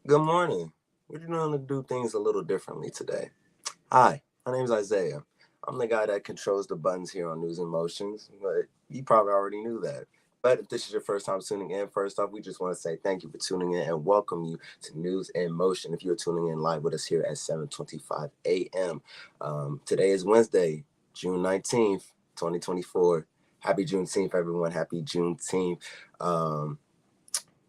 Good morning. We're going to do things a little differently today. Hi, my name is Isaiah. I'm the guy that controls the buttons here on News and Motions, but you probably already knew that. But if this is your first time tuning in, first off, we just want to say thank you for tuning in and welcome you to News in Motion. If you're tuning in live with us here at 7:25 a.m. Today is Wednesday, June 19th, 2024. Happy Juneteenth, everyone. Happy Juneteenth. Um,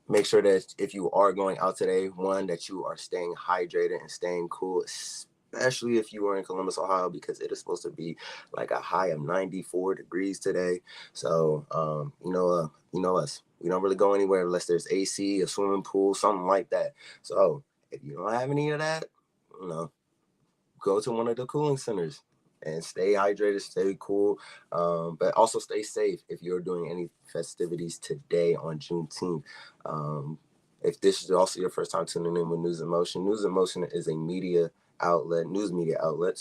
Make sure that if you are going out today, one, that you are staying hydrated and staying cool, especially if you are in Columbus, Ohio, because it is supposed to be like a high of 94 degrees today. So, you know us. We don't really go anywhere unless there's AC, a swimming pool, something like that. So, if you don't have any of that, you know, go to one of the cooling centers and stay hydrated, stay cool, but also stay safe if you're doing any festivities today on Juneteenth. If this is also your first time tuning in with News in Motion is a news media outlet,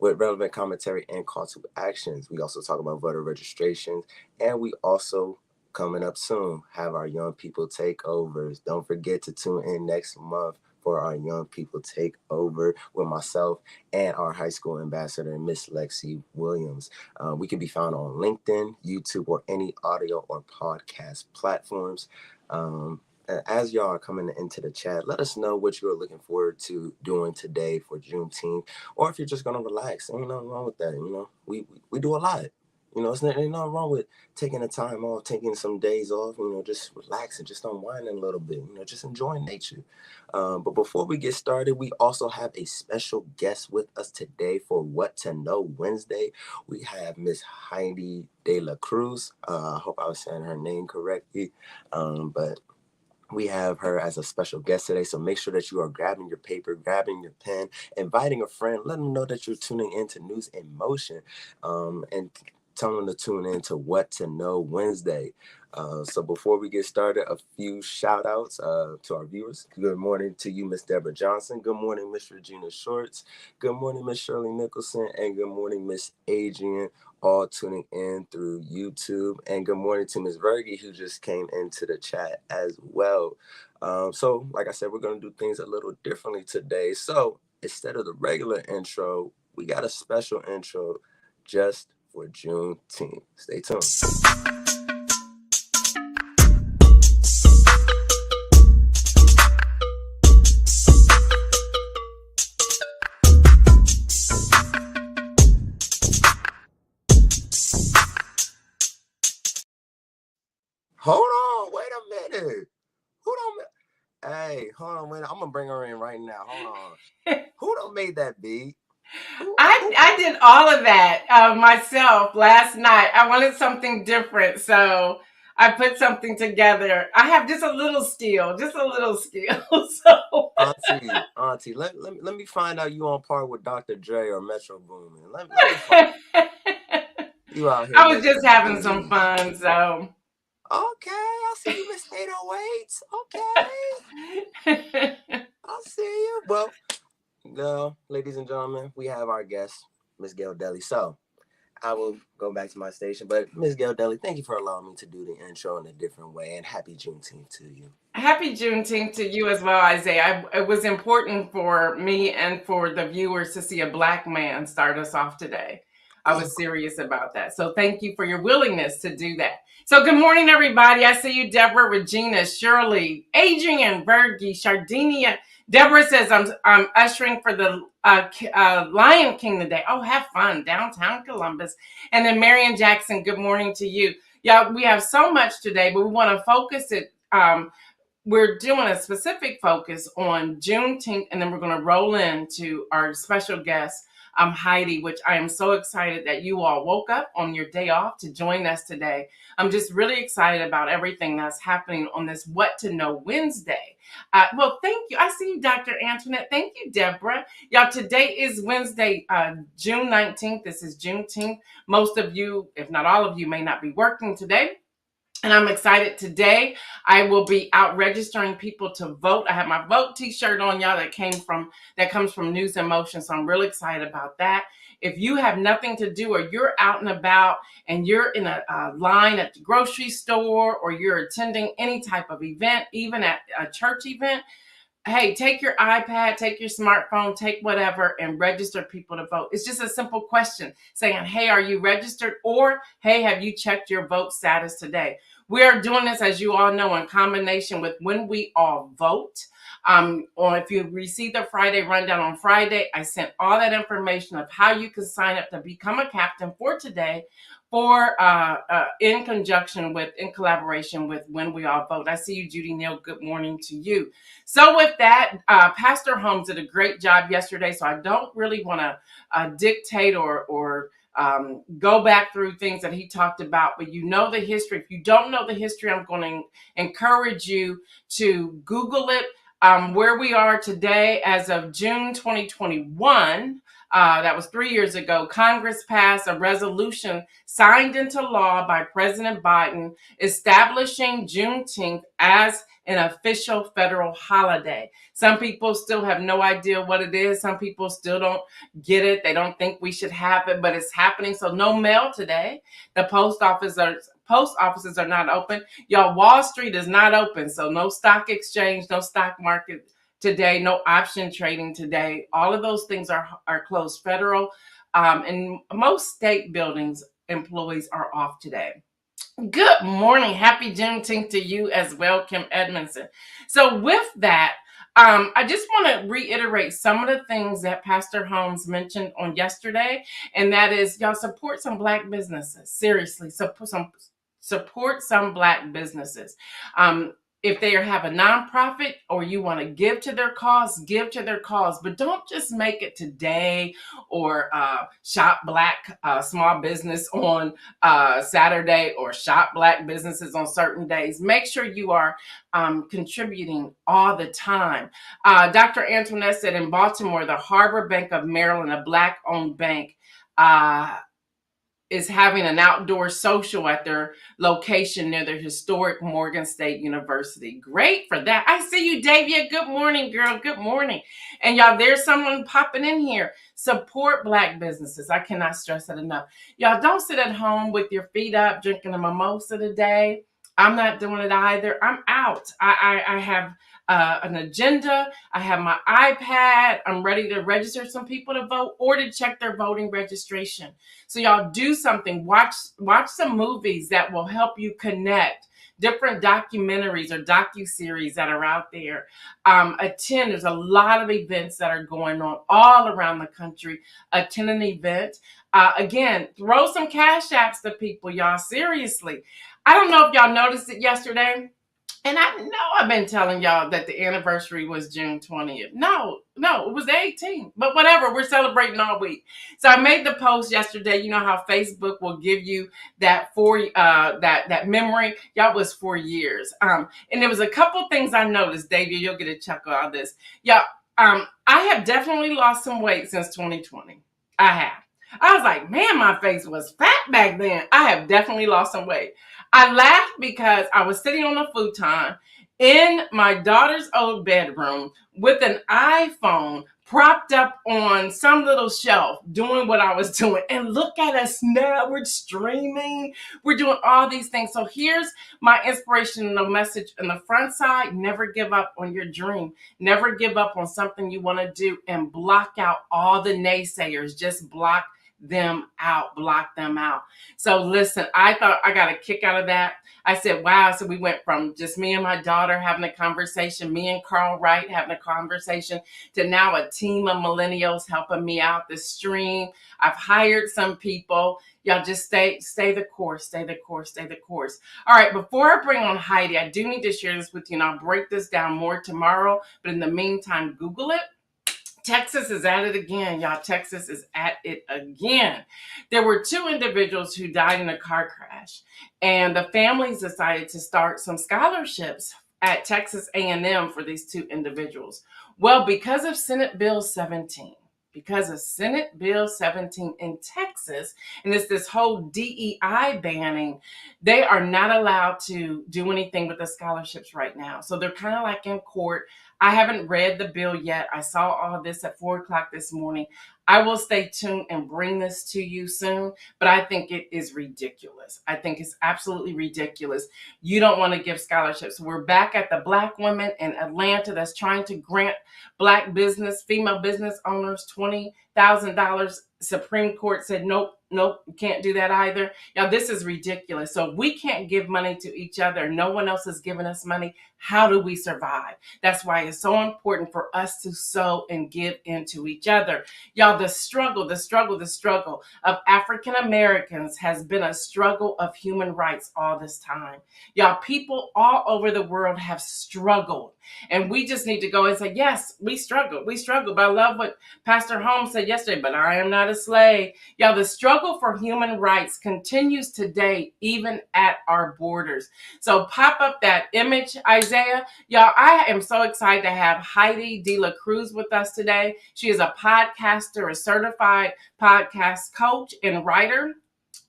with relevant commentary and call to actions. We also talk about voter registrations, and we also coming up soon have our young people takeovers. Don't forget to tune in next month for our young people takeover with myself and our high school ambassador, Miss Lexi Williams. We can be found on LinkedIn, YouTube, or any audio or podcast platforms. As y'all are coming into the chat, let us know what you're looking forward to doing today for Juneteenth, or if you're just gonna relax. Ain't nothing wrong with that. We do a lot. Ain't nothing wrong with taking a time off, taking some days off. Just relaxing, just unwinding a little bit. Just enjoying nature. But before we get started, we also have a special guest with us today for What to Know Wednesday. We have Miss Heidy De La Cruz. I hope I was saying her name correctly. But we have her as a special guest today, so make sure that you are grabbing your paper, grabbing your pen, inviting a friend, let them know that you're tuning into News in Motion, and tell them to tune in to What to Know Wednesday. So before we get started, a few shout outs to our viewers. Good morning to you, Miss Deborah Johnson. Good morning, Miss Regina Shorts. Good morning, Miss Shirley Nicholson. And good morning, Miss Adrian, all tuning in through YouTube. And good morning to Ms. Vergi, who just came into the chat as well. So, like I said, we're going to do things a little differently today. So, instead of the regular intro, we got a special intro just for Juneteenth. Stay tuned. Hold on, wait a minute. Who don't? Hey, hold on, wait. I'm gonna bring her in right now. Hold on. Who don't made that beat? I did all of that myself last night. I wanted something different, so I put something together. I have just a little skill, So Auntie, let me find out you on par with Dr. Dre or Metro Boomin. Let me find you out here. I was Making just them having some beats. fun. So Okay, I see you, Miss 808s. Okay, I see you. Well, ladies and gentlemen, we have our guest, Miss Gail Deli. So I will go back to my station. But Ms. Gail Deli, thank you for allowing me to do the intro in a different way, and happy Juneteenth to you. happy Juneteenth to you as well, Isaiah. It was important for me and for the viewers to see a Black man start us off today. I was serious about that. So thank you for your willingness to do that. So good morning, everybody. I see you, Deborah, Regina, Shirley, Adrian, Bergie, Shardinia. Deborah says, I'm ushering for the Lion King today. Oh, have fun. Downtown Columbus. And then Marion Jackson, good morning to you. Yeah, we have so much today, but we want to focus it. We're doing a specific focus on Juneteenth, and then we're going to roll into our special guest, Heidi, which I am so excited that you all woke up on your day off to join us today. I'm just really excited about everything that's happening on this What to Know Wednesday. Well, thank you. I see you, Dr. Antoinette. Thank you, Deborah. Y'all, today is Wednesday, June 19th. This is Juneteenth. Most of you, if not all of you, may not be working today. And I'm excited today. I will be out registering people to vote. I have my vote t-shirt on, y'all, that comes from News in Motion. So I'm really excited about that. If you have nothing to do, or you're out and about and you're in a line at the grocery store, or you're attending any type of event, even at a church event, hey, take your iPad, take your smartphone, take whatever, and register people to vote. It's just a simple question saying, hey, are you registered? Or, hey, have you checked your vote status today? We are doing this, as you all know, in combination with When We All Vote. Or if you received the Friday rundown on Friday, I sent all that information of how you can sign up to become a captain for today, for in conjunction with, in collaboration with When We All Vote. I see you, Judy Neal. Good morning to you. So with that, Pastor Holmes did a great job yesterday, so I don't really want to dictate or go back through things that he talked about, but you know the history. If you don't know the history, I'm going to encourage you to Google it. Where we are today, as of June 2021, that was 3 years ago, Congress passed a resolution signed into law by President Biden establishing Juneteenth as an official federal holiday. Some people still have no idea what it is. Some people still don't get it. They don't think we should have it, but it's happening. So no mail today. The post offices are not open. Y'all, Wall Street is not open. So no stock exchange, no stock market today, no option trading today. All of those things are closed. Federal and most state buildings, employees are off today. Good morning. Happy Juneteenth to you as well, Kim Edmondson. So with that, I just want to reiterate some of the things that Pastor Holmes mentioned on yesterday, and that is, y'all, support some Black businesses. Seriously, support some Black businesses. If they have a nonprofit or you want to give to their cause, give to their cause, but don't just make it today or shop Black small business on Saturday or shop Black businesses on certain days. Make sure you are contributing all the time. Dr. Antoinette said in Baltimore, the Harbor Bank of Maryland, a Black-owned bank, is having an outdoor social at their location near the historic Morgan State University. Great for that. I see you, Davia. Good morning, girl. Good morning. And y'all, there's someone popping in here. Support Black businesses. I cannot stress it enough. Y'all, don't sit at home with your feet up, drinking a mimosa today. I'm not doing it either. I'm out. I have an agenda. I have my iPad. I'm ready to register some people to vote or to check their voting registration. So y'all do something. Watch some movies that will help you connect. Different documentaries or docuseries that are out there. Attend. There's a lot of events that are going on all around the country. Attend an event. Again, throw some cash apps to people, y'all. Seriously. I don't know if y'all noticed it yesterday. And I know I've been telling y'all that the anniversary was June 20th. No, it was the 18th. But whatever, we're celebrating all week. So I made the post yesterday. You know how Facebook will give you that that memory. Y'all, was 4 years. And there was a couple things I noticed. Davey, you'll get a chuckle out of this. Y'all, I have definitely lost some weight since 2020. I have. I was like, man, my face was fat back then. I have definitely lost some weight. I laughed because I was sitting on a futon in my daughter's old bedroom with an iPhone propped up on some little shelf doing what I was doing. And look at us now. We're streaming. We're doing all these things. So here's my inspirational message on the front side. Never give up on your dream. Never give up on something you want to do, and block out all the naysayers. Just block them out. So listen, I thought I got a kick out of that. I said, wow. So we went from just me and my daughter having a conversation, me and Carl Wright having a conversation, to now a team of millennials helping me out the stream. I've hired some people. Y'all just stay the course. All right, before I bring on Heidi, I do need to share this with you, and I'll break this down more tomorrow. But in the meantime, Google it. Texas is at it again, y'all. Texas is at it again. There were 2 individuals who died in a car crash, and the families decided to start some scholarships at Texas A&M for these 2 individuals. Well, because of Senate Bill 17 in Texas, and it's this whole DEI banning, they are not allowed to do anything with the scholarships right now. So they're kind of like in court. I haven't read the bill yet. I saw all of this at 4 o'clock this morning. I will stay tuned and bring this to you soon, but I think it is ridiculous. I think it's absolutely ridiculous. You don't want to give scholarships. We're back at the Black women in Atlanta that's trying to grant Black female business owners $20,000. Supreme Court said, nope, you can't do that either. Now, this is ridiculous. So we can't give money to each other. No one else is giving us money. How do we survive? That's why it's so important for us to sow and give into each other. Y'all, the struggle of African Americans has been a struggle of human rights all this time. Y'all, people all over the world have struggled. And we just need to go and say, yes, we struggle. But I love what Pastor Holmes said yesterday, but I am not a slave. Y'all, the struggle for human rights continues today, even at our borders. So pop up that image, Isaiah. Y'all, I am so excited to have Heidy De La Cruz with us today. She is a podcaster, a certified podcast coach and writer.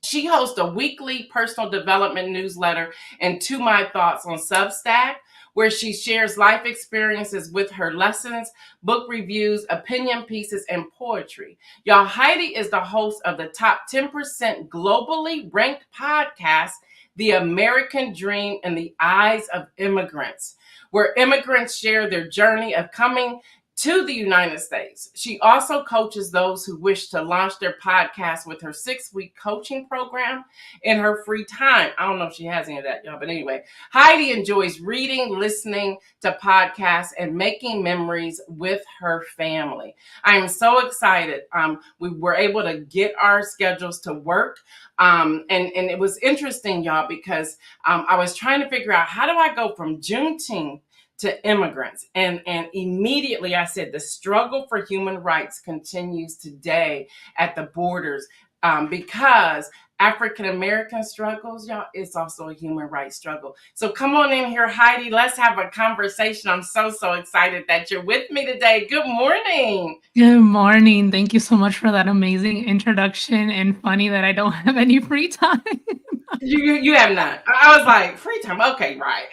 She hosts a weekly personal development newsletter and To My Thoughts on Substack, where she shares life experiences with her lessons, book reviews, opinion pieces, and poetry. Y'all, Heidy is the host of the top 10% globally ranked podcast, The American Dream in the Eyes of Immigrants, where immigrants share their journey of coming to the United States. She also coaches those who wish to launch their podcast with her 6-week coaching program in her free time. I don't know if she has any of that, y'all, but anyway, Heidy enjoys reading, listening to podcasts, and making memories with her family. I am so excited. We were able to get our schedules to work. And it was interesting, y'all, because I was trying to figure out, how do I go from Juneteenth to immigrants? And immediately I said, the struggle for human rights continues today at the borders, because African American struggles, y'all, it's also a human rights struggle. So come on in here, Heidy. Let's have a conversation. I'm so excited that you're with me today. Good morning. Good morning. Thank you so much for that amazing introduction, and funny that I don't have any free time. You have not. I was like, free time. Okay, right.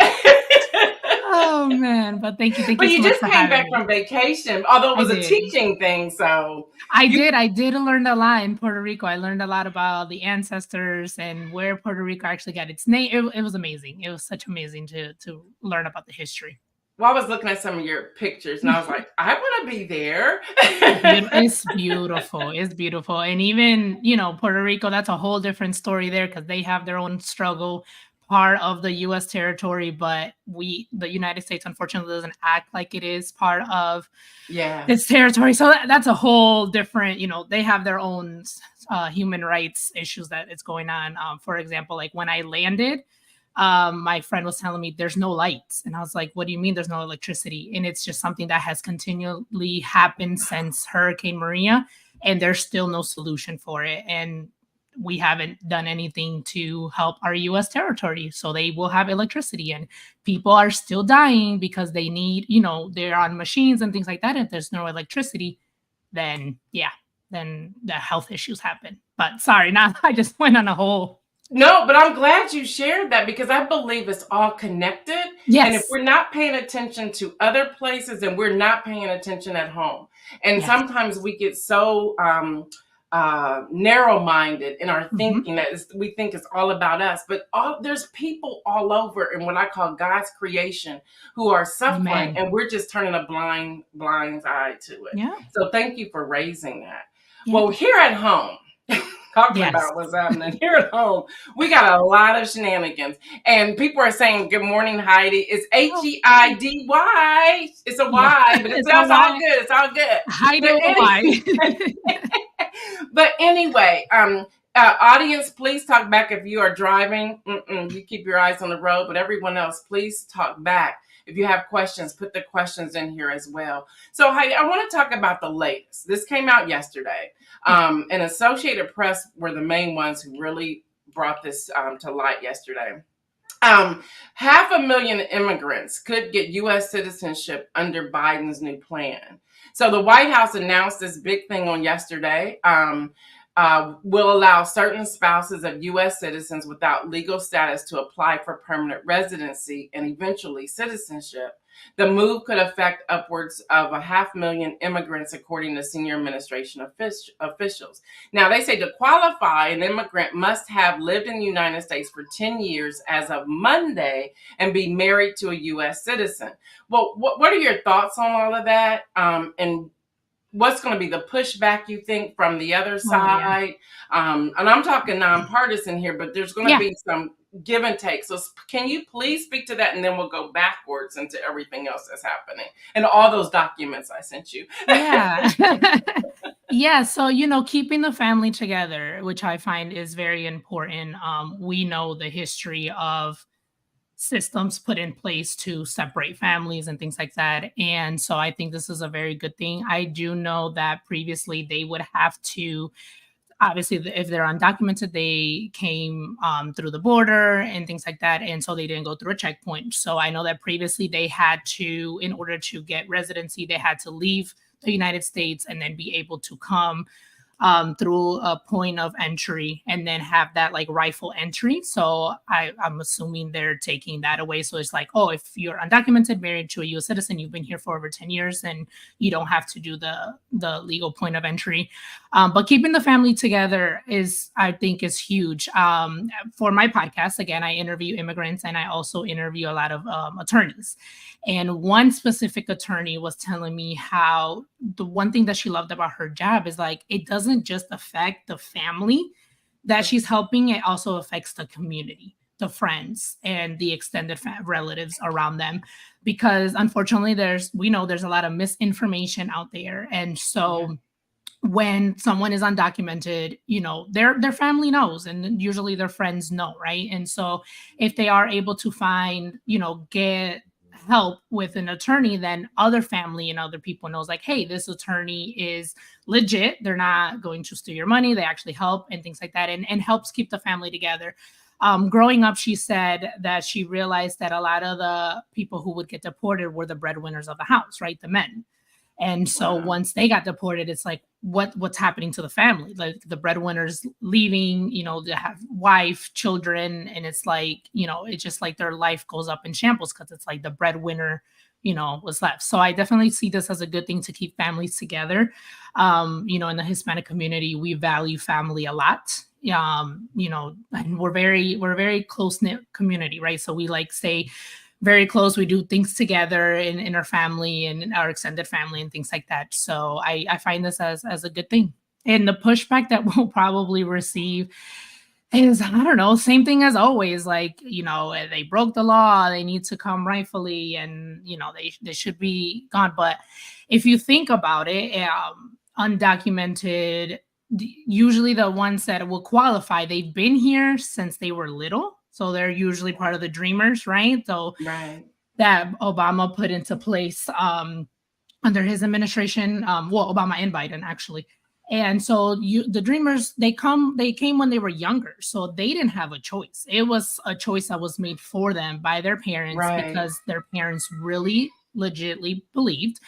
Oh man, but thank you. But you you so just much for came back having me. from vacation, although it was I a did. teaching thing. So I did learn a lot in Puerto Rico. I learned a lot about the ancestors and where Puerto Rico actually got its name. It was amazing. It was such amazing to learn about the history. Well, I was looking at some of your pictures and I was like, I want to be there. It's beautiful. It's beautiful. And even, Puerto Rico, that's a whole different story there, because they have their own struggle, part of the U.S. territory, but the United States, unfortunately, doesn't act like it is part of this territory. So that's a whole different, they have their own human rights issues that is going on. For example, like when I landed, my friend was telling me there's no lights. And I was like, what do you mean there's no electricity? And it's just something that has continually happened since Hurricane Maria, and there's still no solution for it. And we haven't done anything to help our U.S. territory. So they will have electricity, and people are still dying because they need, they're on machines and things like that. If there's no electricity, then the health issues happen. But sorry, now I just went on a whole. No, but I'm glad you shared that, because I believe it's all connected. Yes. And if we're not paying attention to other places, then we're not paying attention at home. And sometimes we get so narrow-minded in our thinking that we think it's all about us. But there's people all over in what I call God's creation who are suffering. Amen. And we're just turning a blind eye to it. Yeah. So thank you for raising that. Yeah. Well, here at home, talking about what's happening here at home, we got a lot of shenanigans, and people are saying good morning, Heidy. It's Heidy. It's a Y, but it sounds all good. It's all good. Heidy. But anyway, audience, please talk back if you are driving. You keep your eyes on the road, but everyone else, please talk back. If you have questions, put the questions in here as well. So Heidy, I want to talk about the latest. This came out yesterday. And Associated Press were the main ones who really brought this to light yesterday. 500,000 immigrants could get U.S. citizenship under Biden's new plan. So the White House announced this big thing on yesterday. will allow certain spouses of U.S. citizens without legal status to apply for permanent residency and eventually citizenship. The move could affect upwards of 500,000 immigrants, according to senior administration officials. Now, they say to qualify, an immigrant must have lived in the United States for 10 years as of Monday and be married to a U.S. citizen. Well, what are your thoughts on all of that? And what's going to be the pushback, you think, from the other side? And I'm talking nonpartisan here, but there's going to be some give and take. So can you please speak to that? And then we'll go backwards into everything else that's happening and all those documents I sent you. Yeah. Yeah. So, keeping the family together, which I find is very important. We know the history of systems put in place to separate families and things like that. And so I think this is a very good thing. I do know that previously they would have to, obviously, if they're undocumented, they came through the border and things like that. And so they didn't go through a checkpoint. So I know that previously they had to, in order to get residency, they had to leave the United States and then be able to come through a point of entry and then have that like rifle entry. So I'm assuming they're taking that away. So it's like, oh, if you're undocumented, married to a US citizen, you've been here for over 10 years, then you don't have to do the legal point of entry. But keeping the family together I think is huge. For my podcast, again, I interview immigrants and I also interview a lot of attorneys. And one specific attorney was telling me how the one thing that she loved about her job is like, it doesn't just affect the family that she's helping, it also affects the community, the friends, and the extended relatives around them. Because unfortunately, we know there's a lot of misinformation out there. And so when someone is undocumented, their family knows, and usually their friends know, right? And so if they are able to find, get help with an attorney, then other family and other people knows like, hey, this attorney is legit. They're not going to steal your money. They actually help and things like that, and helps keep the family together. Growing up, she said that she realized that a lot of the people who would get deported were the breadwinners of the house, right? The men. And so once they got deported, it's like, what's happening to the family? Like the breadwinners leaving, they have wife, children, and it's like, it's just like their life goes up in shambles because it's like the breadwinner, was left. So I definitely see this as a good thing to keep families together. In the Hispanic community, we value family a lot. And we're very close-knit community, right? So we like stay very close. We do things together in our family and in our extended family and things like that. So I find this as a good thing. And the pushback that we'll probably receive is, I don't know, same thing as always. Like, they broke the law, they need to come rightfully, and, they should be gone. But if you think about it, undocumented, usually the ones that will qualify, they've been here since they were little. So they're usually part of the dreamers, right? So that Obama put into place under his administration, Obama and Biden actually. And so the dreamers, they came when they were younger. So they didn't have a choice. It was a choice that was made for them by their parents because their parents really legitimately believed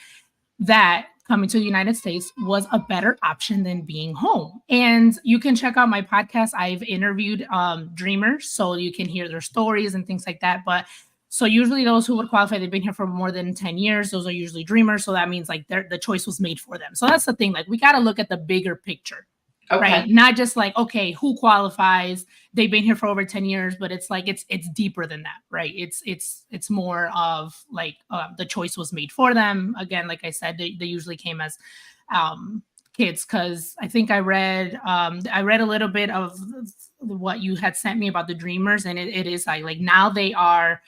that coming to the United States was a better option than being home. And you can check out my podcast. I've interviewed dreamers, so you can hear their stories and things like that. But so usually those who would qualify, they've been here for more than 10 years. Those are usually dreamers. So that means like the choice was made for them. So that's the thing. Like we got to look at the bigger picture. Right. Not just like, okay, who qualifies? They've been here for over 10 years, but it's like, it's deeper than that. Right. It's more of like the choice was made for them. Again, like I said, they usually came as kids. Cause I think I read a little bit of what you had sent me about the dreamers. And it is like now they are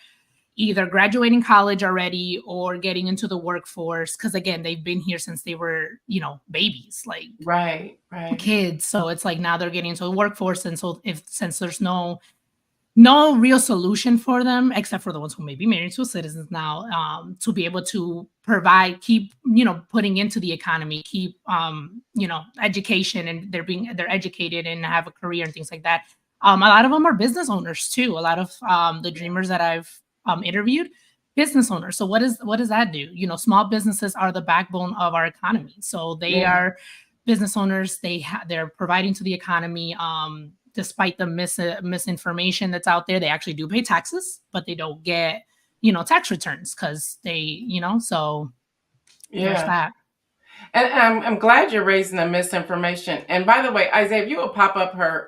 either graduating college already or getting into the workforce. Cause again, they've been here since they were, babies, like kids. So it's like now they're getting into the workforce. And so since there's no real solution for them, except for the ones who may be married to citizens now, to be able to provide, keep, putting into the economy, keep, education, and they're educated and have a career and things like that. A lot of them are business owners too. A lot of the dreamers that I've interviewed, business owners. So what does that do? Small businesses are the backbone of our economy. So they are business owners, they're providing to the economy. Despite the misinformation that's out there, they actually do pay taxes, but they don't get, tax returns because they, so there's Yeah. that. And I'm glad you're raising the misinformation. And by the way, Isaiah, if you will pop up her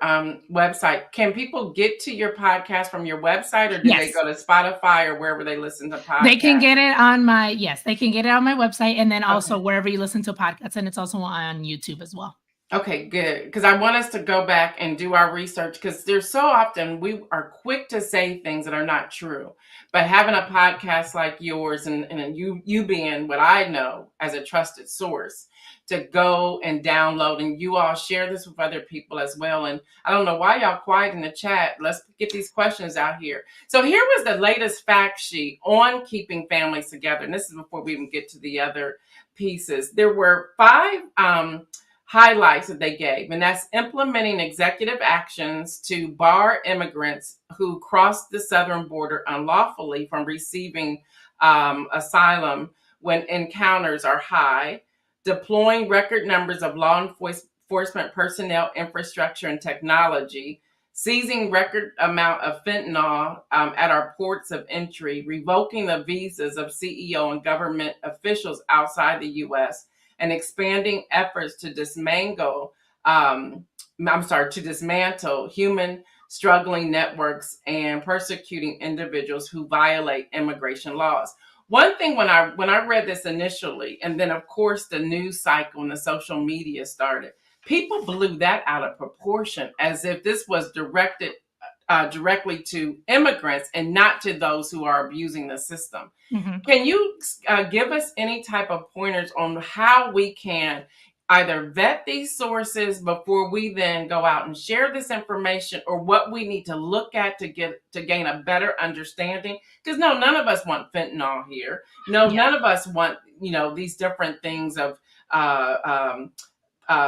website, can people get to your podcast from your website, or do they Yes. go to Spotify or wherever they listen to podcasts? They can get it on my website, and then also wherever you listen to podcasts, and it's also on YouTube as well. Okay, good. Because I want us to go back and do our research, because there's so often we are quick to say things that are not true. But having a podcast like yours and you being what I know as a trusted source to go and download, and you all share this with other people as well. And I don't know why y'all quiet in the chat. Let's get these questions out here. So here was the latest fact sheet on keeping families together. And this is before we even get to the other pieces. There were 5 highlights that they gave, and that's implementing executive actions to bar immigrants who cross the southern border unlawfully from receiving asylum when encounters are high, deploying record numbers of law enforcement personnel, infrastructure, and technology, seizing record amount of fentanyl at our ports of entry, revoking the visas of CEO and government officials outside the U.S., and expanding efforts to dismantle human struggling networks and persecuting individuals who violate immigration laws. One thing when I read this initially, and then of course the news cycle and the social media started, people blew that out of proportion as if this was directed directly to immigrants and not to those who are abusing the system. Mm-hmm. Can you give us any type of pointers on how we can either vet these sources before we then go out and share this information, or what we need to look at to gain a better understanding? Because none of us want fentanyl here. None of us want these different things of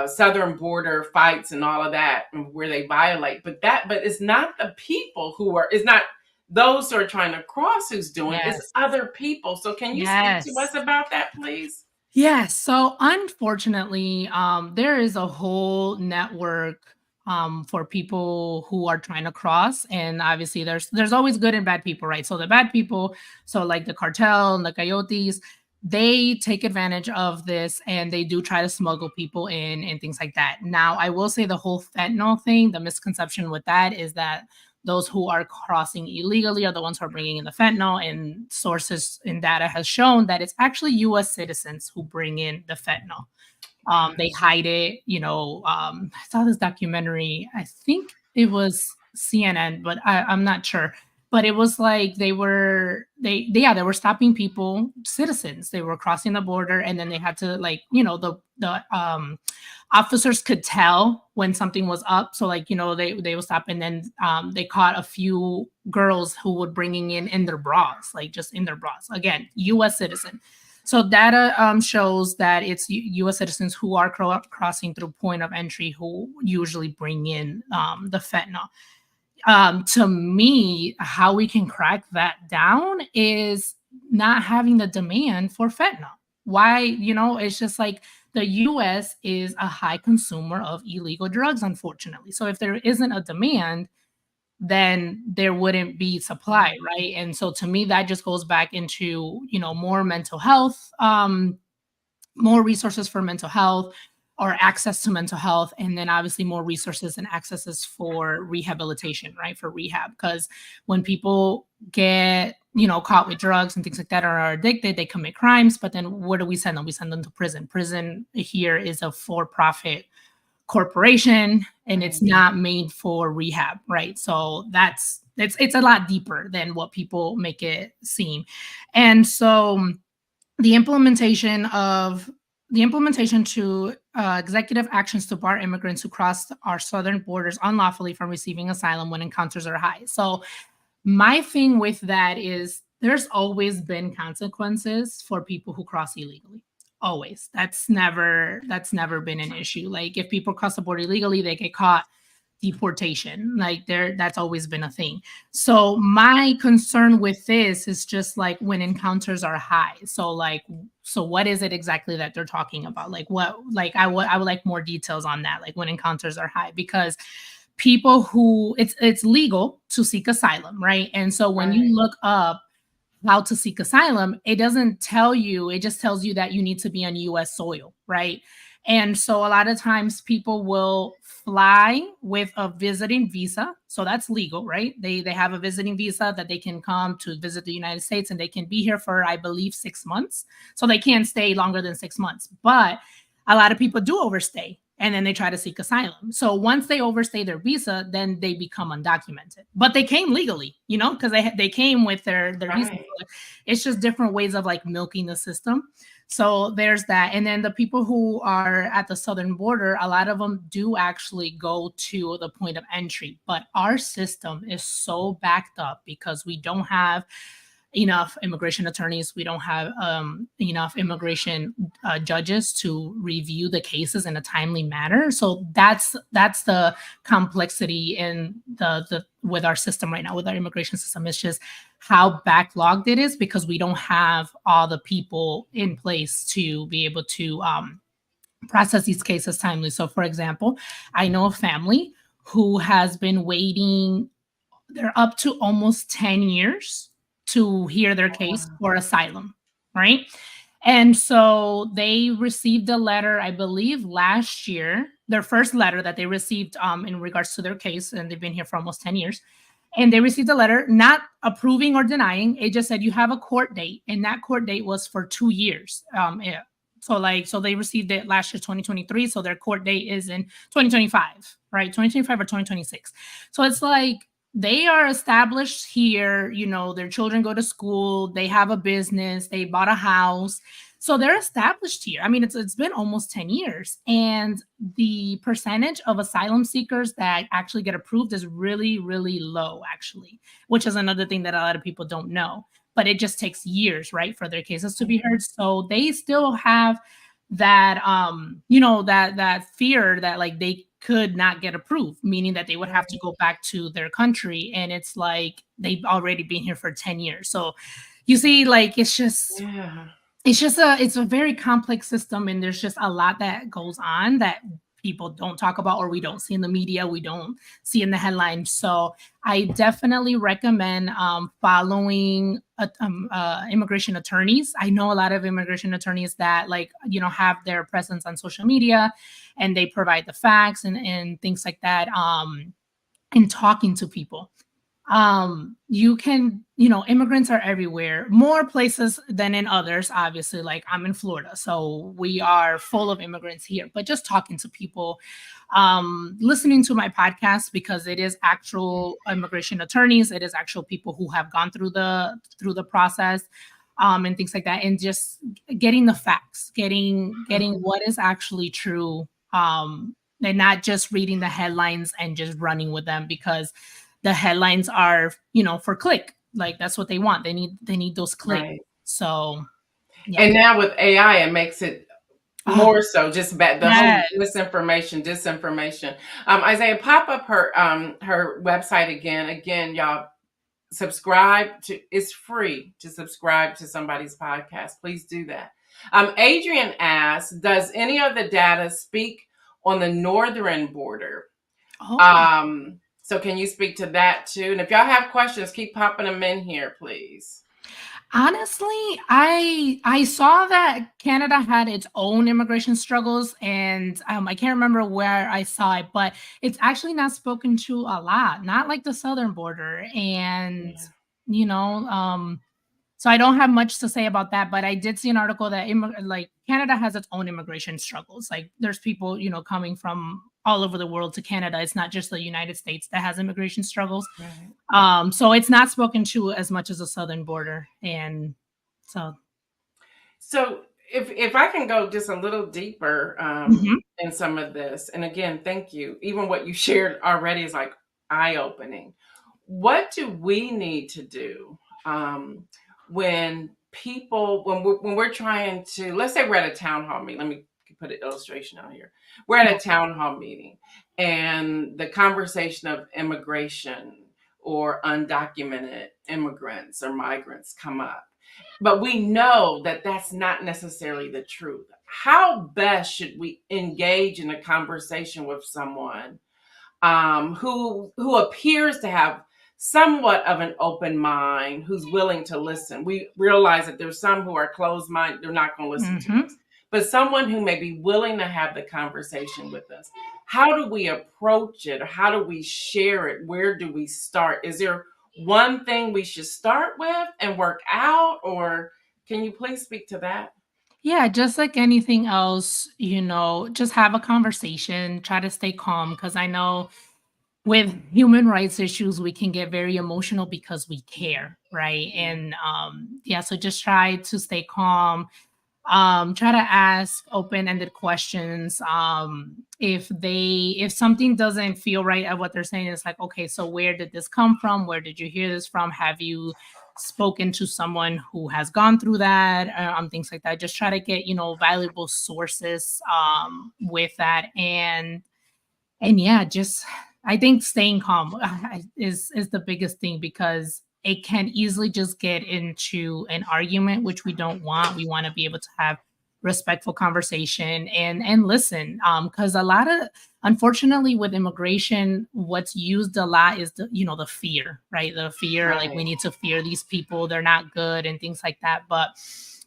southern border fights and all of that, where they violate, but it's not the people it's not those who are trying to cross who's doing it, it's other people. So can you speak to us about that, please? Yes. So unfortunately, there is a whole network for people who are trying to cross, and obviously there's always good and bad people, right? So the bad people, so like the cartel and the coyotes, they take advantage of this and they do try to smuggle people in and things like that. Now, I will say the whole fentanyl thing, the misconception with that is that those who are crossing illegally are the ones who are bringing in the fentanyl, and sources in data has shown that it's actually U.S. citizens who bring in the fentanyl. They hide it. I saw this documentary. I think it was CNN, but I'm not sure. But it was like they were stopping people, citizens. They were crossing the border, and then they had to the officers could tell when something was up. So they would stop, and then they caught a few girls who were bringing in their bras, just in their bras. Again, U.S. citizen. So data shows that it's U.S. citizens who are crossing through point of entry who usually bring in the fentanyl. To me, how we can crack that down is not having the demand for fentanyl. Why? It's just like the U.S. is a high consumer of illegal drugs, unfortunately. So if there isn't a demand, then there wouldn't be supply, right? And so to me, that just goes back into, more mental health, more resources for mental health, or access to mental health, and then obviously more resources and accesses for rehabilitation, right? For rehab. Because when people get, caught with drugs and things like that, or are addicted, they commit crimes, but then where do we send them? We send them to prison. Prison here is a for-profit corporation, and it's not made for rehab, right? So it's a lot deeper than what people make it seem. And so the implementation to executive actions to bar immigrants who cross our southern borders unlawfully from receiving asylum when encounters are high. So my thing with that is there's always been consequences for people who cross illegally. Always. That's never been an issue. Like if people cross the border illegally, they get caught. deportation. Like that's always been a thing. So my concern with this is just like when encounters are high. So what is it exactly that they're talking about? Like what, like I would like more details on that, like when encounters are high, because people who it's legal to seek asylum, right? And so when you look up how to seek asylum, it doesn't tell you, it just tells you that you need to be on US soil, right? And so a lot of times people will fly with a visiting visa. So that's legal, right? They have a visiting visa that they can come to visit the United States, and they can be here for, I believe, 6 months. So they can't stay longer than 6 months. But a lot of people do overstay, and then they try to seek asylum. So once they overstay their visa, then they become undocumented. But they came legally, because they came with their visa. It's just different ways of like milking the system. So there's that. And then the people who are at the southern border, a lot of them do actually go to the point of entry. But our system is so backed up because we don't have enough immigration attorneys. We don't have enough immigration judges to review the cases in a timely manner. So that's the complexity in the with our system right now, with our immigration system. It's just how backlogged it is because we don't have all the people in place to be able to process these cases timely. So, for example, I know a family who has been waiting. They're up to almost 10 years to hear their case for asylum, right? And so they received a letter, I believe, last year, their first letter that they received in regards to their case, and they've been here for almost 10 years. And they received a letter not approving or denying. It just said you have a court date, and that court date was for 2 years. So they received it last year, 2023. So their court date is in 2025, right? 2025 or 2026. So it's like, they are established here, their children go to school, they have a business, they bought a house. So they're established here. I mean, it's been almost 10 years. And the percentage of asylum seekers that actually get approved is really, really low, actually, which is another thing that a lot of people don't know. But it just takes years, right, for their cases to be heard. So they still have that, that fear that like they could not get approved, meaning that they would have to go back to their country. And it's like they've already been here for 10 years. So you see, like it's a very complex system, and there's just a lot that goes on that people don't talk about, or we don't see in the media, we don't see in the headlines. So I definitely recommend following immigration attorneys. I know a lot of immigration attorneys that have their presence on social media, and they provide the facts and things like that, and talking to people. You can, immigrants are everywhere, more places than in others. Obviously, like I'm in Florida, so we are full of immigrants here, but just talking to people, listening to my podcast, because it is actual immigration attorneys. It is actual people who have gone through the process, and things like that. And just getting the facts, getting what is actually true, and not just reading the headlines and just running with them, because the headlines are, for click. Like that's what they want. They need those clicks. Right. So, yeah. And now with AI, it makes it more so just bad. The whole misinformation, disinformation. Isaiah, pop up her website again. Again, y'all subscribe to. It's free to subscribe to somebody's podcast. Please do that. Adrian asks, does any of the data speak on the northern border? So can you speak to that too? And if y'all have questions, keep popping them in here, please. Honestly, I saw that Canada had its own immigration struggles, and I can't remember where I saw it, but it's actually not spoken to a lot, not like the southern border. And, so I don't have much to say about that, but I did see an article that Canada has its own immigration struggles. Like there's people, coming from all over the world to Canada. It's not just the United States that has immigration struggles. Right. So it's not spoken to as much as the southern border. And so if I can go just a little deeper in some of this, and again, thank you. Even what you shared already is like eye-opening. What do we need to do when we're trying to, let's say we're at a town hall meeting. Let me put an illustration out here. We're at a town hall meeting, and the conversation of immigration or undocumented immigrants or migrants come up. But we know that that's not necessarily the truth. How best should we engage in a conversation with someone who appears to have somewhat of an open mind, who's willing to listen? We realize that there's some who are closed minded; they're not going to listen to us. But someone who may be willing to have the conversation with us. How do we approach it? How do we share it? Where do we start? Is there one thing we should start with and work out, or can you please speak to that? Yeah, just like anything else, just have a conversation, try to stay calm, because I know with human rights issues, we can get very emotional because we care, right? And yeah, so just try to stay calm. Try to ask open-ended questions. If something doesn't feel right at what they're saying, it's like, okay, so where did this come from? Where did you hear this from? Have you spoken to someone who has gone through that? Things like that. Just try to get, valuable sources with that. And yeah, just I think staying calm is the biggest thing, because it can easily just get into an argument, which we don't want. We want to be able to have respectful conversation and listen. Because unfortunately, with immigration, what's used a lot is the fear, right? The fear, like we need to fear these people, they're not good and things like that. But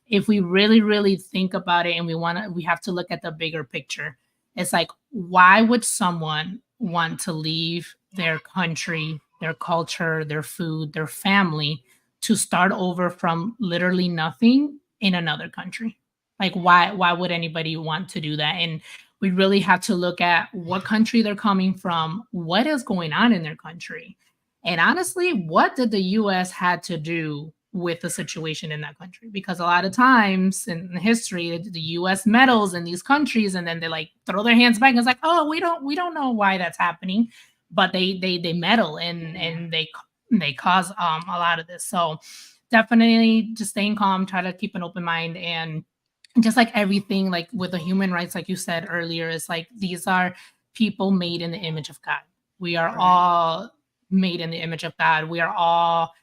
if we really, really think about it, and we have to look at the bigger picture. It's like, why would someone want to leave their country, their culture, their food, their family, to start over from literally nothing in another country? Like, why would anybody want to do that? And we really have to look at what country they're coming from, what is going on in their country. And honestly, what did the US had to do with the situation in that country? Because a lot of times in history, the US meddles in these countries, and then they like throw their hands back and it's like, oh, we don't know why that's happening, but they meddle and they cause a lot of this. So definitely just staying calm, try to keep an open mind. And just like everything, like with the human rights, like you said earlier, is like these are people made in the image of God. We are all made in the image of God. We are all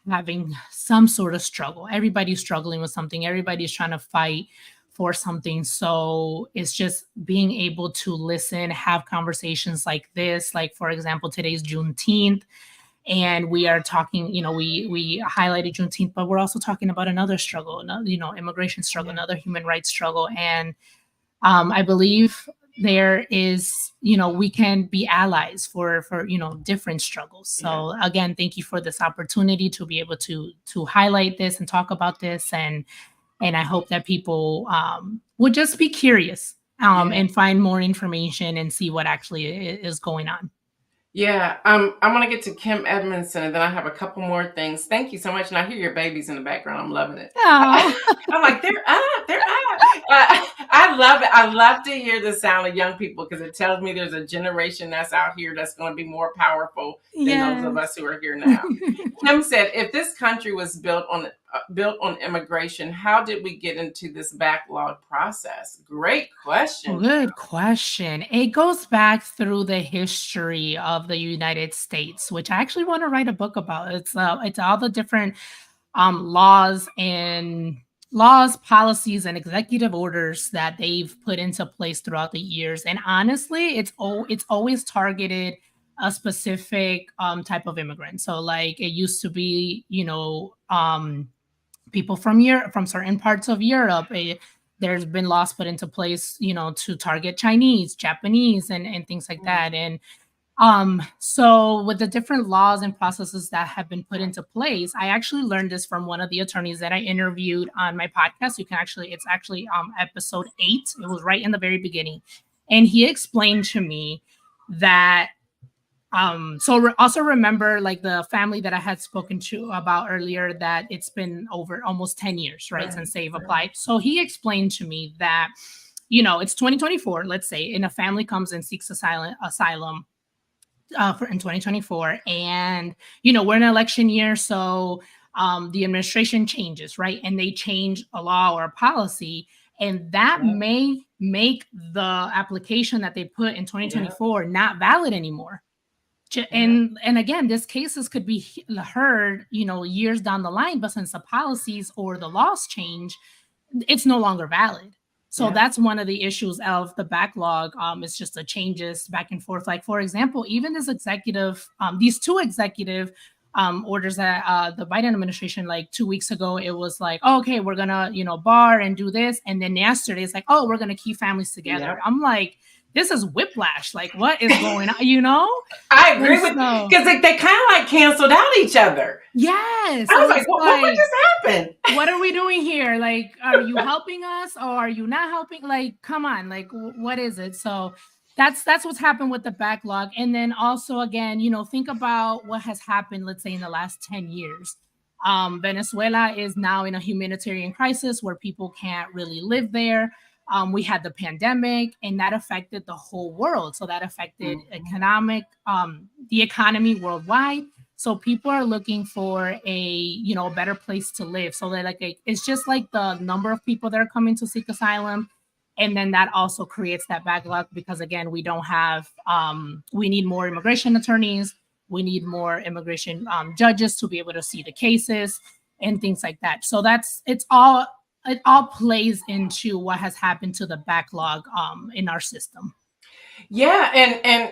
having some sort of struggle. Everybody's struggling with something. Everybody's trying to fight for something. So it's just being able to listen, have conversations like this. Like, for example, today's Juneteenth, and we are talking, we highlighted Juneteenth, but we're also talking about another struggle, immigration struggle, another human rights struggle. And I believe there is, we can be allies for different struggles. So again, thank you for this opportunity to be able to highlight this and talk about this. And I hope that people would just be curious and find more information and see what actually is going on. Yeah, I want to get to Kim Edmondson, and then I have a couple more things. Thank you so much. And I hear your babies in the background. I'm loving it. I'm like, they're up, they're up. I love it. I love to hear the sound of young people, because it tells me there's a generation that's out here that's going to be more powerful than those of us who are here now. Kim said, if this country was built on immigration, how did we get into this backlog process? Great question. Good question. It goes back through the history of the United States, which I actually want to write a book about. It's all the different laws, policies, and executive orders that they've put into place throughout the years. And honestly, it's always targeted a specific type of immigrant. So like it used to be, people from certain parts of Europe. There's been laws put into place, to target Chinese, Japanese, and things like that. And so with the different laws and processes that have been put into place, I actually learned this from one of the attorneys that I interviewed on my podcast. It's actually episode 8. It was right in the very beginning. And he explained to me that also remember, like the family that I had spoken to about earlier, that it's been over almost 10 years, right, since they've applied. So he explained to me that, it's 2024, let's say, and a family comes and seeks asylum in 2024. And, we're in an election year. So the administration changes, right? And they change a law or a policy. And that may make the application that they put in 2024 not valid anymore. And again, these cases could be heard, years down the line, but since the policies or the laws change, it's no longer valid. So that's one of the issues of the backlog. It's just the changes back and forth. Like, for example, even this these two executive orders that the Biden administration, like 2 weeks ago, it was like, oh, okay, we're gonna, bar and do this. And then yesterday it's like, oh, we're gonna keep families together. I'm like, this is whiplash. Like, what is going on? I agree with you, because they kind of like canceled out each other. Yes. I was like, what just happened? What are we doing here? Like, are you helping us or are you not helping? Like, come on, like, what is it? So that's what's happened with the backlog. And then also, again, think about what has happened, let's say, in the last 10 years. Venezuela is now in a humanitarian crisis where people can't really live there. We had the pandemic, and that affected the whole world. So that affected the economy worldwide. So people are looking for a better place to live. So that it's just like the number of people that are coming to seek asylum, and then that also creates that backlog because again, we don't have. We need more immigration attorneys. We need more immigration judges to be able to see the cases and things like that. So it all plays into what has happened to the backlog in our system. Yeah, and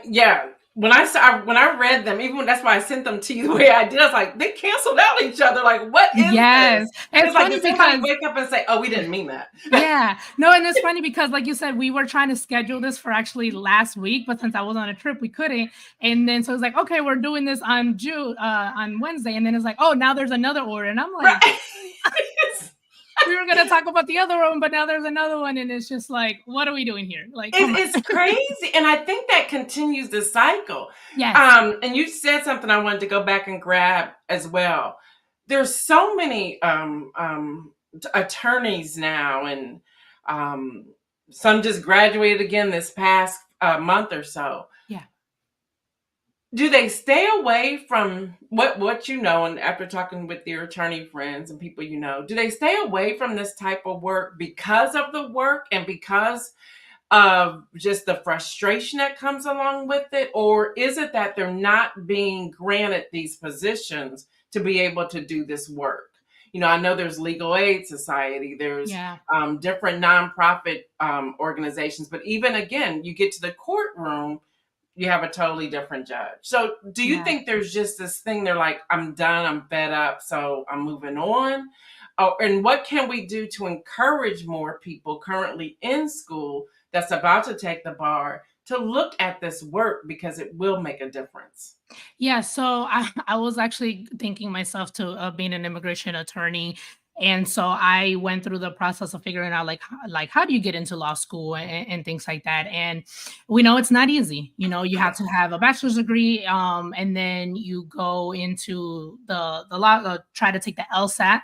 when I read them, even that's why I sent them to you the way I did. I was like, they canceled out each other. Like, what is this? It's like, did somebody wake up and say, "Oh, we didn't mean that"? Yeah, no, and it's funny because, like you said, we were trying to schedule this for actually last week, but since I was on a trip, we couldn't. And then so it's like, okay, we're doing this on Wednesday, and then it's like, oh, now there's another order, and I'm like. Right. We were going to talk about the other one, but now there's another one. And it's just like, what are we doing here? Like, it's crazy. And I think that continues the cycle. Yes. And you said something I wanted to go back and grab as well. There's so many attorneys now, and some just graduated again this past month or so. Yeah. Do they stay away from what and after talking with your attorney friends and people do they stay away from this type of work because of the work and because of just the frustration that comes along with it? Or is it that they're not being granted these positions to be able to do this work? I know there's Legal Aid Society, there's different nonprofit organizations, but even again, you get to the courtroom, you have a totally different judge. So do you think there's just this thing, they're like, I'm done, I'm fed up, so I'm moving on? And what can we do to encourage more people currently in school that's about to take the bar to look at this work, because it will make a difference? Yeah, so I was actually thinking myself to being an immigration attorney. And so I went through the process of figuring out like how do you get into law school and things like that. And we know it's not easy. You have to have a bachelor's degree, and then you go into the law, try to take the LSAT.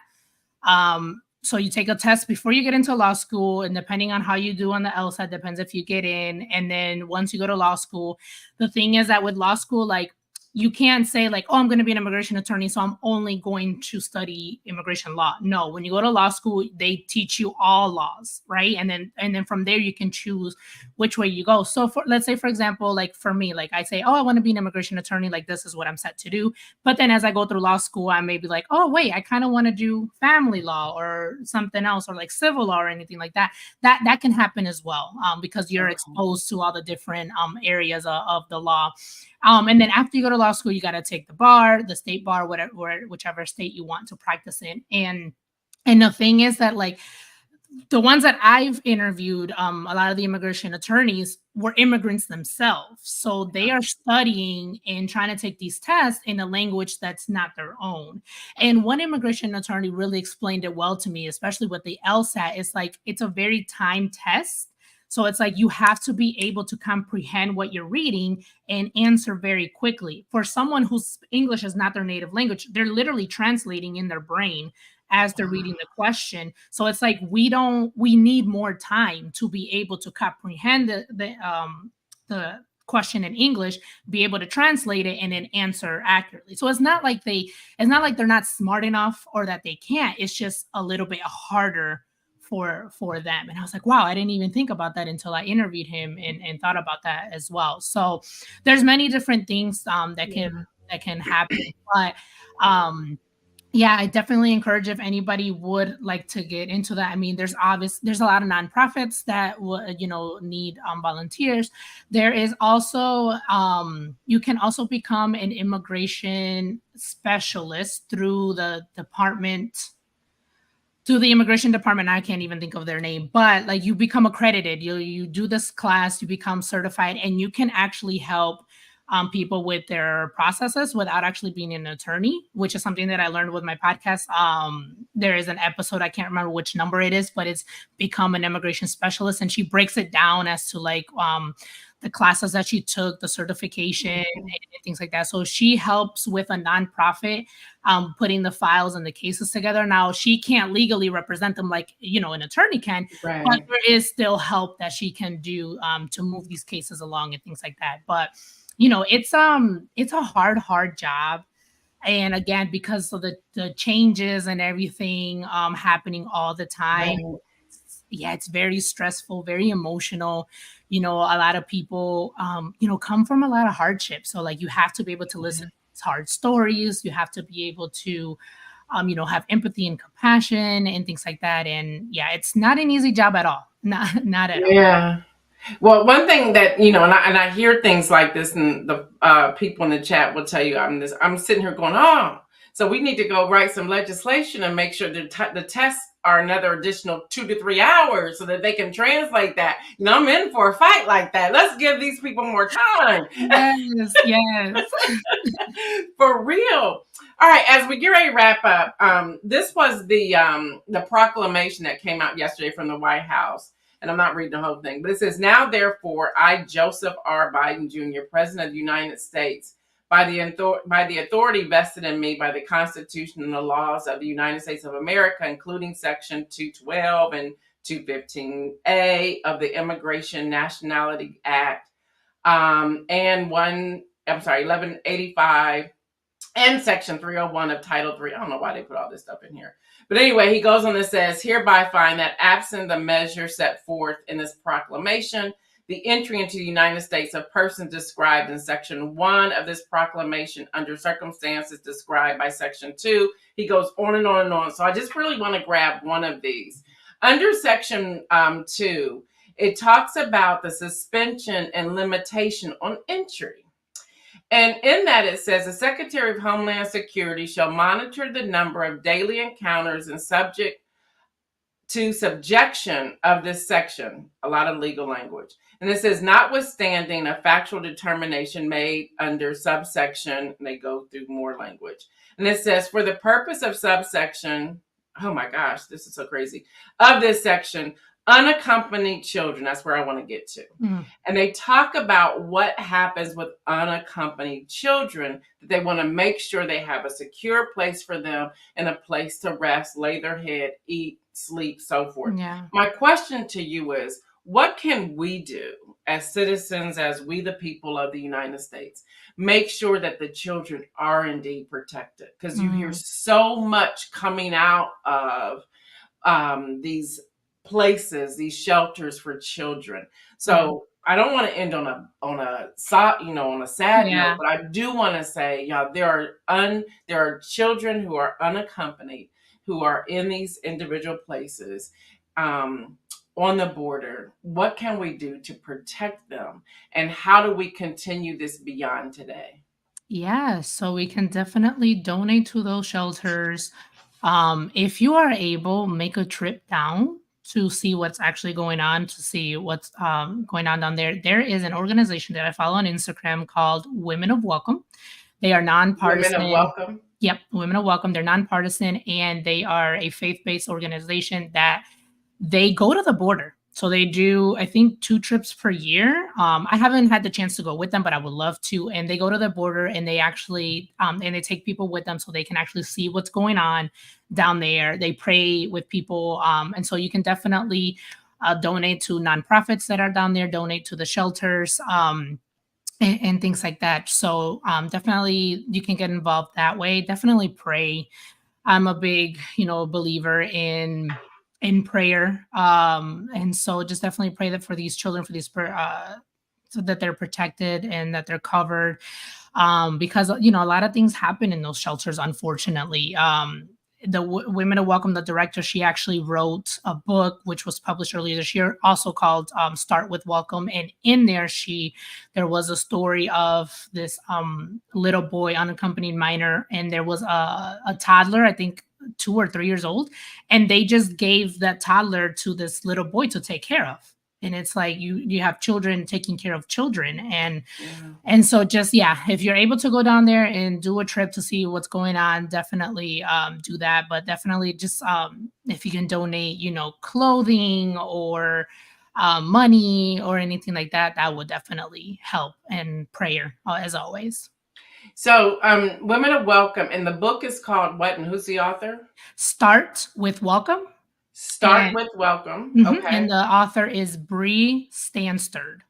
So you take a test before you get into law school, and depending on how you do on the LSAT, depends if you get in. And then once you go to law school, the thing is that with law school, like, you can't say like, oh, I'm going to be an immigration attorney, so I'm only going to study immigration law. No, when you go to law school, they teach you all laws, right? And then from there, you can choose which way you go. So let's say, for example, like for me, like I say, oh, I want to be an immigration attorney. Like, this is what I'm set to do. But then as I go through law school, I may be like, oh, wait, I kind of want to do family law or something else, or like civil law or anything like that. That can happen as well, because you're exposed to all the different areas of the law. And then after you go to law school, you got to take the bar, the state bar, whichever state you want to practice in. And the thing is that, like, the ones that I've interviewed, a lot of the immigration attorneys were immigrants themselves. So they are studying and trying to take these tests in a language that's not their own. And one immigration attorney really explained it well to me, especially with the LSAT. It's like, it's a very timed test. So it's like you have to be able to comprehend what you're reading and answer very quickly. For someone whose English is not their native language, they're literally translating in their brain as they're reading the question. So it's like we need more time to be able to comprehend the question in English, be able to translate it, and then answer accurately. So it's not like they're not smart enough or that they can't. It's just a little bit harder for them. And I was like, wow, I didn't even think about that until I interviewed him and thought about that as well. So there's many different things that can happen. But yeah, I definitely encourage if anybody would like to get into that. I mean, there's a lot of nonprofits that would, need volunteers. There is also you can also become an immigration specialist through the immigration department. I can't even think of their name, but like you become accredited. You do this class, you become certified, and you can actually help people with their processes without actually being an attorney, which is something that I learned with my podcast. There is an episode, I can't remember which number it is, but it's Become an Immigration Specialist. And she breaks it down as to like the classes that she took, the certification, and things like that. So she helps with a nonprofit putting the files and the cases together. Now, she can't legally represent them like, an attorney can, Right. but there is still help that she can do to move these cases along and things like that. But it's a hard job. And again, because of the changes and everything happening all the time, Right. it's very stressful, very emotional. A lot of people, come from a lot of hardship. So like you have to be able to listen to these hard stories. You have to be able to, have empathy and compassion and things like that. And yeah, it's not an easy job at all. Not at all. Yeah. Well, one thing that, and I hear things like this, and the people in the chat will tell you, I'm sitting here going, oh, so we need to go write some legislation and make sure the tests are another additional 2 to 3 hours so that they can translate that. I'm in for a fight like that. Let's give these people more time. Yes. For real. All right, as we get ready to wrap up, this was the proclamation that came out yesterday from the White House. And I'm not reading the whole thing, but it says, now, therefore, I, Joseph R. Biden Jr., President of the United States, by the authority vested in me by the Constitution and the laws of the United States of America, including Section 212 and 215A of the Immigration Nationality Act, and 1185 and Section 301 of Title III. I don't know why they put all this stuff in here. But anyway, he goes on and says, hereby find that absent the measure set forth in this proclamation, the entry into the United States of persons described in Section 1 of this proclamation under circumstances described by Section 2. He goes on and on and on. So I just really want to grab one of these. Under Section 2, it talks about the suspension and limitation on entry. And in that, it says the Secretary of Homeland Security shall monitor the number of daily encounters and subject to subjection of this section. A lot of legal language. And it says, notwithstanding a factual determination made under subsection, and they go through more language. And it says, for the purpose of subsection, oh my gosh, this is so crazy, of this section, unaccompanied children, that's where I want to get to. And they talk about what happens with unaccompanied children, that they want to make sure they have a secure place for them and a place to rest, lay their head, eat, sleep, so forth. Yeah. My question to you is, what can we do as citizens, as we the people of the United States, make sure that the children are indeed protected? Because you hear so much coming out of these places, these shelters for children. So I don't want to end on a sad note, but I do want to say, there are children who are unaccompanied, who are in these individual places on the border. What can we do to protect them? And how do we continue this beyond today? Yeah, so we can definitely donate to those shelters. If you are able, make a trip down to see what's actually going on, to see what's going on down there. There is an organization that I follow on Instagram called Women of Welcome. They are nonpartisan. Women of Welcome? Yep, Women of Welcome. They're nonpartisan, and they are a faith-based organization that they go to the border. So they do, I think, 2 trips per year. I haven't had the chance to go with them, but I would love to. And they go to the border, and they actually, and they take people with them so they can actually see what's going on down there. They pray with people. And so you can definitely donate to nonprofits that are down there, donate to the shelters, and things like that. So definitely you can get involved that way. Definitely pray. I'm a big, believer in in prayer. And so just definitely pray that for these children, for these so that they're protected and that they're covered. Because a lot of things happen in those shelters, unfortunately. The Women of Welcome, the director, she actually wrote a book which was published earlier this year, also called Start with Welcome. And in there, there was a story of this little boy, unaccompanied minor, and there was a toddler, I think 2 or 3 years old, and they just gave that toddler to this little boy to take care of. And it's like you have children taking care of children. And so just, if you're able to go down there and do a trip to see what's going on, definitely do that. But definitely just if you can donate, clothing or money or anything like that, that would definitely help. And prayer, as always. So Women of Welcome, and the book is called what, and who's the author? Start with Welcome. Start with Welcome. Okay. And the author is Bree Stanford.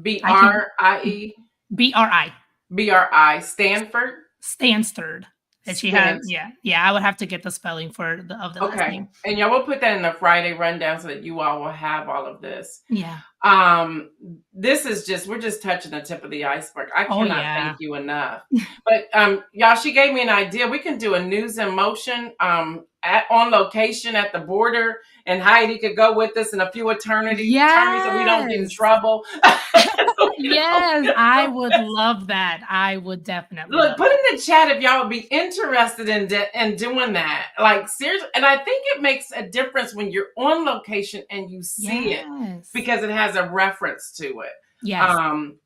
B-R-I-E? B-R-I. B-R-I. Stanford? Stanford. And she had, I would have to get the spelling of the last name. And y'all will put that in the Friday rundown so that you all will have all of this. Yeah. This is we're just touching the tip of the iceberg. I cannot thank you enough. But y'all, she gave me an idea. We can do a News in Motion on location at the border, and Heidi could go with us and a few attorneys so we don't get in trouble. Yes, I would love that. I would definitely put in the chat if y'all would be interested in doing that. Like, seriously. And I think it makes a difference when you're on location and you see it, because it has a reference to it. Yes.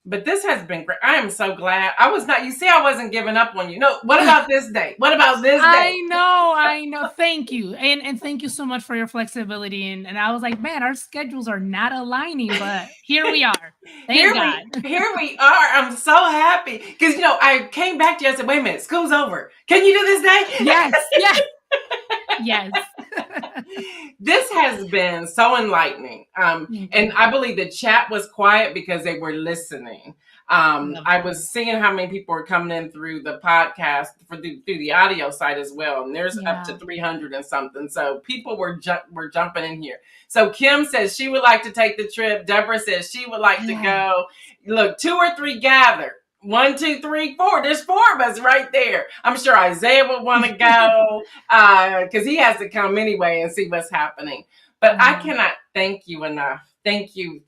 But this has been great. I am so glad. I wasn't giving up on you. No, what about this day? What about this day? I know. Thank you. And thank you so much for your flexibility. And I was like, man, our schedules are not aligning, but here we are. Thank God. Here we are. I'm so happy. Because, I came back to you and said, wait a minute, school's over. Can you do this day? Yes. Yes. This has been so enlightening. And I believe the chat was quiet because they were listening. I was seeing how many people were coming in through the podcast through the audio site as well. And there's up to 300 and something. So people were jumping in here. So Kim says she would like to take the trip. Deborah says she would like to go. Look, 2 or 3 gather. 1, 2, 3, 4. There's 4 of us right there. I'm sure Isaiah would want to go because he has to come anyway and see what's happening. But I cannot thank you enough. Thank you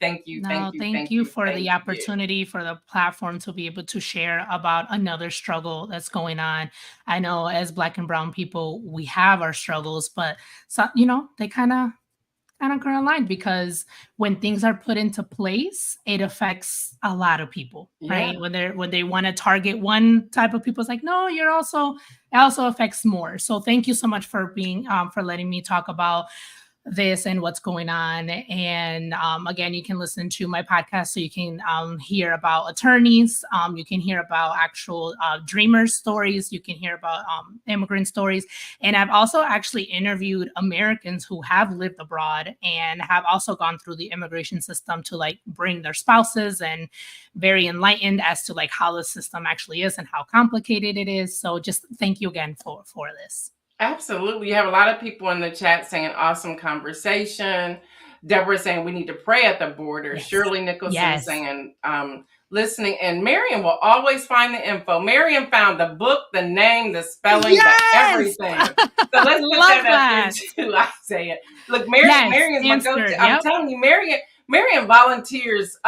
for the opportunity, for the platform to be able to share about another struggle that's going on. I know as Black and Brown people, we have our struggles, but they kind of aligned, because when things are put into place, it affects a lot of people, right? When they want to target one type of people, it's like, no, it also affects more. So thank you so much for being for letting me talk about this and what's going on. And again, you can listen to my podcast so you can hear about attorneys. You can hear about actual dreamers stories. You can hear about immigrant stories. And I've also actually interviewed Americans who have lived abroad and have also gone through the immigration system to bring their spouses, and very enlightened as to how the system actually is and how complicated it is. So just thank you again for this. Absolutely. You have a lot of people in the chat saying awesome conversation. Deborah saying we need to pray at the border. Yes. Shirley Nicholson saying listening. And Marion will always find the info. Marion found the book, the name, the spelling, the everything. So let's put that up there too, Isaiah. Look, Marion's my go-to. I'm telling you, Marion volunteers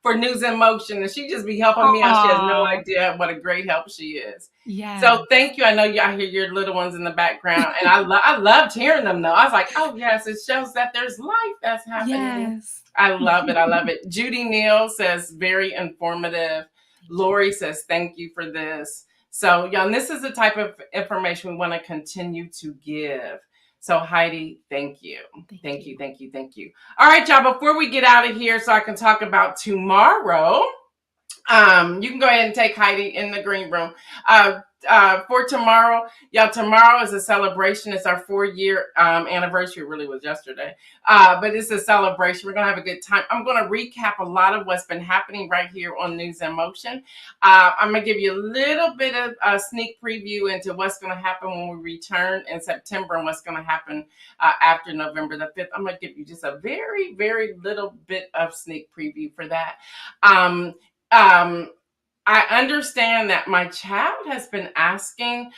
for News in Motion, and she just be helping me out. She has no idea what a great help she is. Yeah. So thank you. I know y'all hear your little ones in the background, and I loved hearing them though. I was like, oh yes, it shows that there's life that's happening. Yes. I love it. Judy Neal says very informative. Lori says thank you for this. So y'all, this is the type of information we want to continue to give. So Heidi, thank you. Thank you. All right, y'all, before we get out of here so I can talk about tomorrow, you can go ahead and take Heidi in the green room. for tomorrow, y'all, tomorrow is a celebration. It's our 4-year anniversary. It really was yesterday, but it's a celebration. We're gonna have a good time. I'm gonna recap a lot of what's been happening right here on News in Motion. I'm gonna give you a little bit of a sneak preview into what's gonna happen when we return in September and what's gonna happen after November the 5th. I'm gonna give you just a very, very little bit of sneak preview for that. I understand that my child has been asking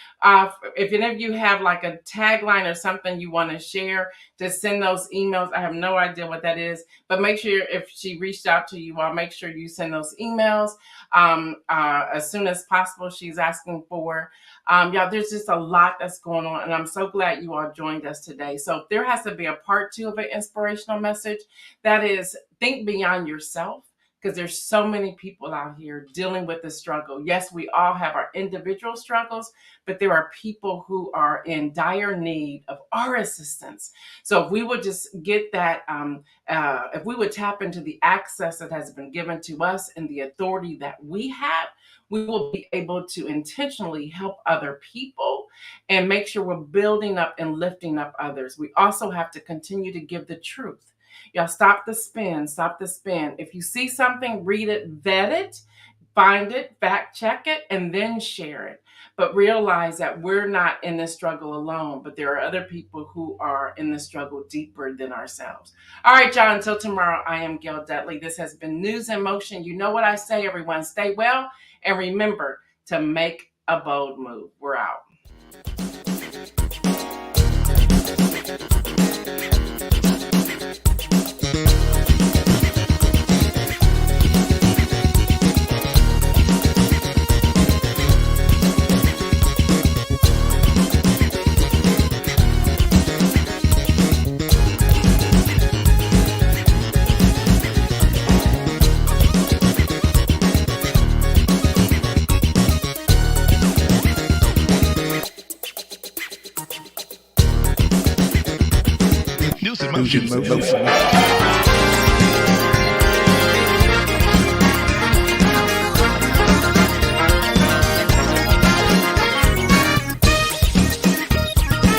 if any of you have like a tagline or something you want to share, to send those emails. I have no idea what that is, but make sure if she reached out to you, I'll make sure you send those emails as soon as possible. She's asking for. Y'all, there's just a lot that's going on, and I'm so glad you all joined us today. So there has to be a part 2 of an inspirational message. That is, think beyond yourself. Because there's so many people out here dealing with the struggle. Yes, we all have our individual struggles, but there are people who are in dire need of our assistance. So if we would just get that, if we would tap into the access that has been given to us and the authority that we have, we will be able to intentionally help other people and make sure we're building up and lifting up others. We also have to continue to give the truth. Y'all, stop the spin, stop the spin. If you see something, read it, vet it, find it, fact check it, and then share it. But realize that we're not in this struggle alone, but there are other people who are in the struggle deeper than ourselves. All right, y'all, until tomorrow, I am Gail Dudley. This has been News in Motion. You know what I say, everyone. Stay well, and remember to make a bold move. We're out. News in Motion.